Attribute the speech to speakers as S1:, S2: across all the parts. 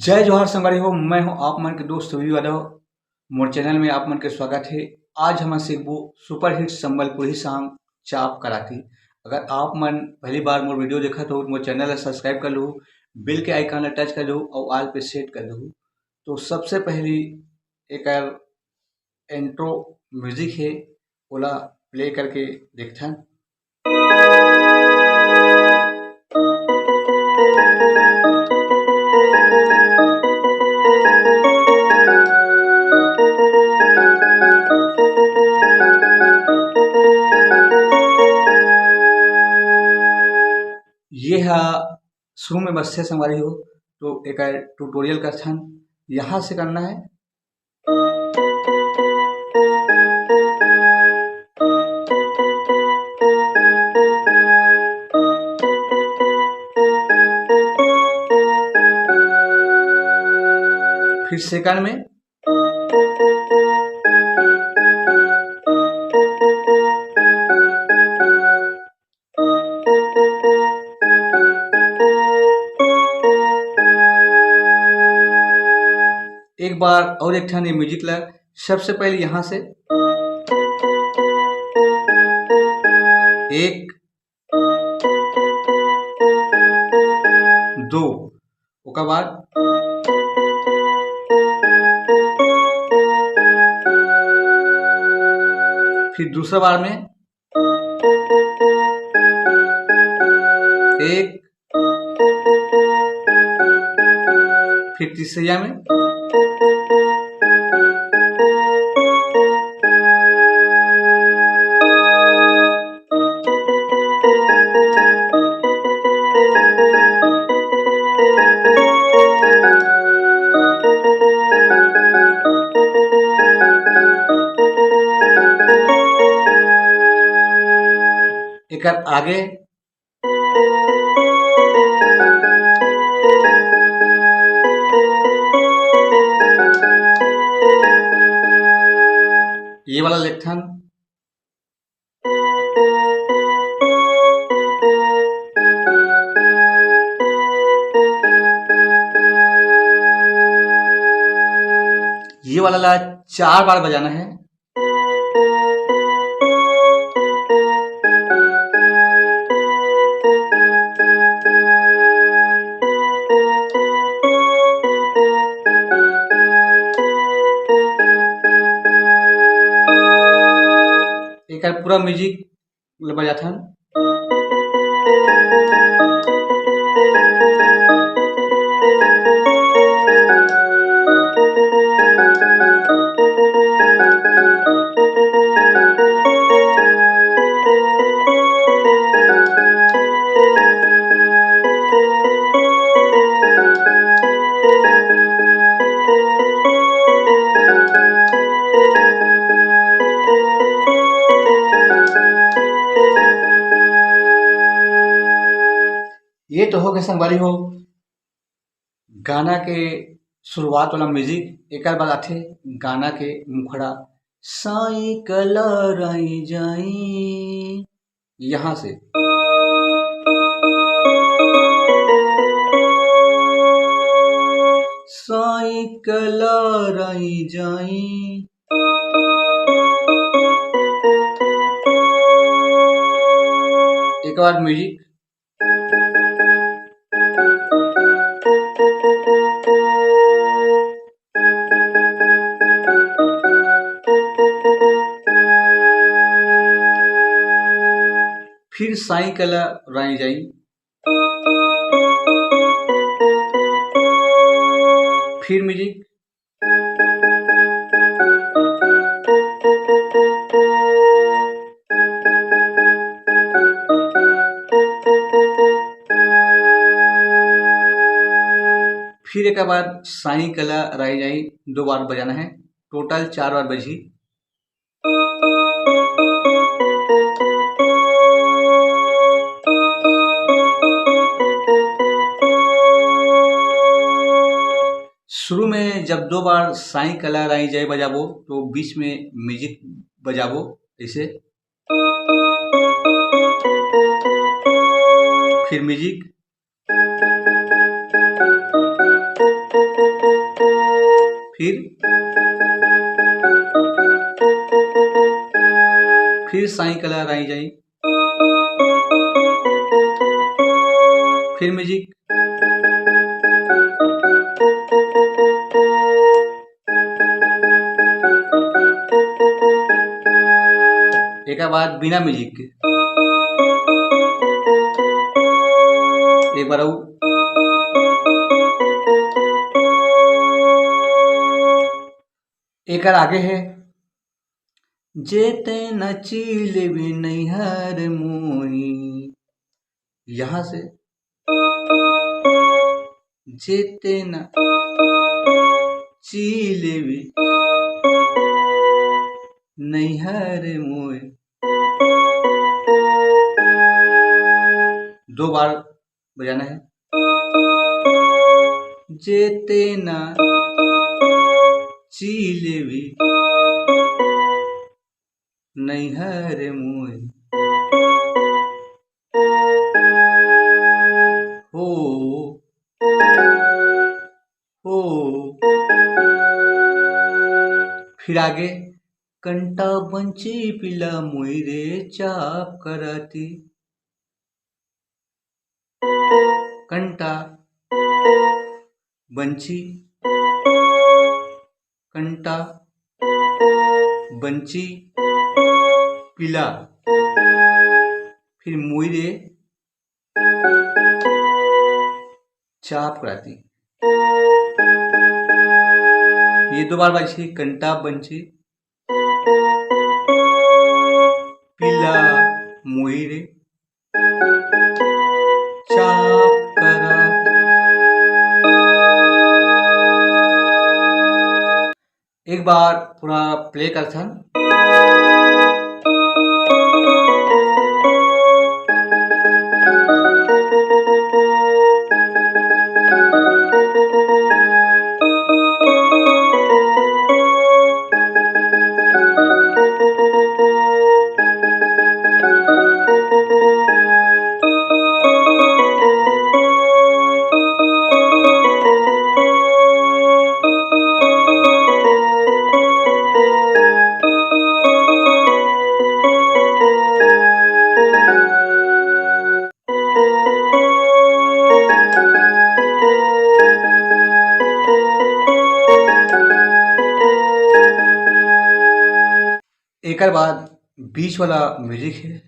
S1: जय जोहार संगवारी हो। मैं हूं आप मन के दोस्त रवि यादव। मोर चैनल में आप मन के स्वागत है। आज हम सीखबो सुपर हिट संबलपुरी सॉन्ग चाप कराती। अगर आप मन पहली बार मोर वीडियो देखत हो मोर चैनल ला सब्सक्राइब कर लो, बेल के आइकन ला टच कर लो और ऑल पे सेट कर दो। तो सबसे पहली एक इंट्रो म्यूजिक है ओला प्ले करके देखथन। ये हा शुरू में बस से संगवारी हो तो एक ट्यूटोरियल करथन। यहाँ से करना है। फिर सेकंड में एक बार और एक ठन म्यूजिक ला सबसे पहले यहाँ से एक दो ओकर बाद फिर दूसरा बार में एक, फिर तीसरा में एक आगे ये वाला लेखन ये वाला ला 4 बार बजाना है। एक पूरा म्यूजिक बजाथन। ये तो हो गए संगवारी हो गाना के शुरुआत वाला म्यूजिक। एक बार आथे गाना के मुखड़ा साई कलर आई जाई यहाँ से साई कलर आई जाई। एक बार म्यूजिक फिर साई कलर आई जाई। फिर म्यूजिक फिर एक बार साई कलर आई जाई 2 बार बजाना है। टोटल 4 बार बजी। शुरू में जब 2 बार साई कलर आई जाए बजाबो तो बीच में म्यूजिक बजाबो ऐसे। फिर म्यूजिक फिर साई कलर आई जाई, फिर म्यूजिक, एक बाद बिना म्यूजिक के एक बार आऊ, एक आगे है जेते नचील भी नैहर मोही, यहां से जेते न चील भी नैहर मोही, 2 बार बजाना है। जेते न चील भी नैहर मोही, हो हो, फिर आगे कंटा बंची पिला मोइरे चाप करती, कंटा बंची, कंटा बंची पिला, फिर मोइरे चाप कराती, ये 2 बार बाजी, कंटा बंची पिला मोइरे चाप करा। एक बार पूरा प्ले करथन। एक बाद बीच वाला म्यूजिक है,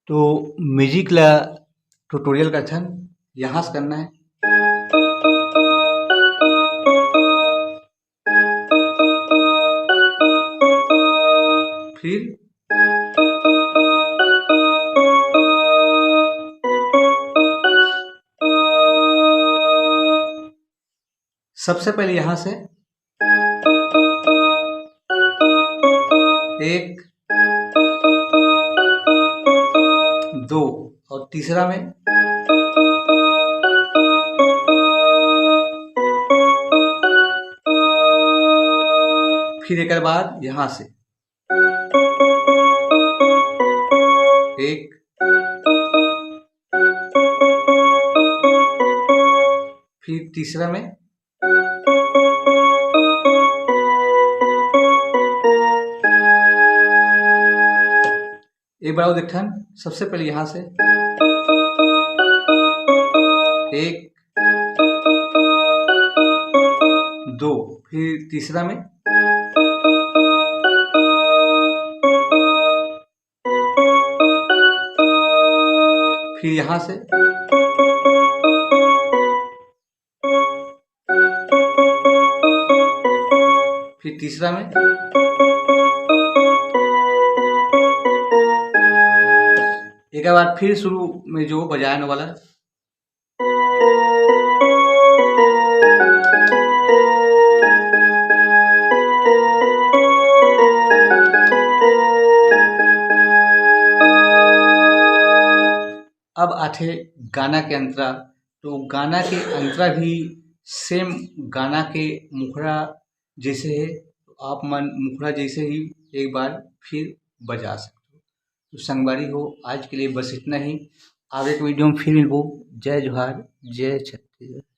S1: तो म्यूजिक ला ट्यूटोरियल करथन, यहाँ से करना है। फिर सबसे पहले यहाँ से 1 2 और तीसरा में फिर एक बाद यहाँ से 1 फिर तीसरा में एक बार देखन, सबसे पहले यहाँ से 1 2 फिर तीसरा में फिर यहाँ से फिर तीसरा में एक बार फिर शुरू में जो बजाने वाला अब आथे गाना के अंतरा। तो गाना के अंतरा भी सेम गाना के मुखड़ा जैसे है। तो आप मन मुखड़ा जैसे ही एक बार फिर बजा सकते हो। तो संगवारी हो, आज के लिए बस इतना ही। आगे के वीडियो में फिर मिलबो। जय जोहार, जय छत्तीसगढ़।